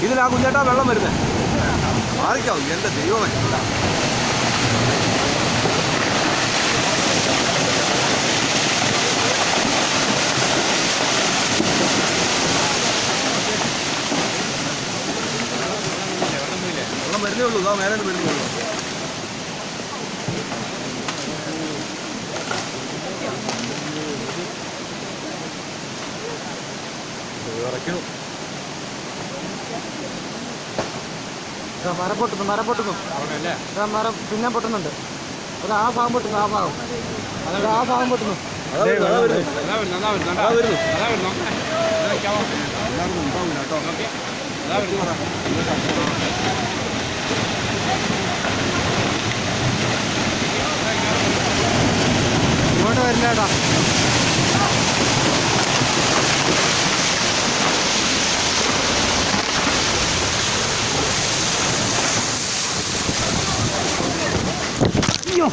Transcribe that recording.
ഇതിലാ കുഞ്ഞേട്ടാ വെള്ളം വരുന്നത്. മാറിക്കാവും എൻ്റെ ദൈവമേ. വെള്ളം വരുന്നേ ഉള്ളൂ. ഇതാ മേലെ വരുന്നേ ഉള്ളൂ. മരം പൊട്ടുന്നു മരം പിന്നെ പൊട്ടുന്നുണ്ട്. അത് ആ ഭാഗം പൊട്ടുന്നു. ആ ഭാഗം പൊട്ടുന്നു. ഇങ്ങോട്ട് വരില്ലേടാ. അയ്യോ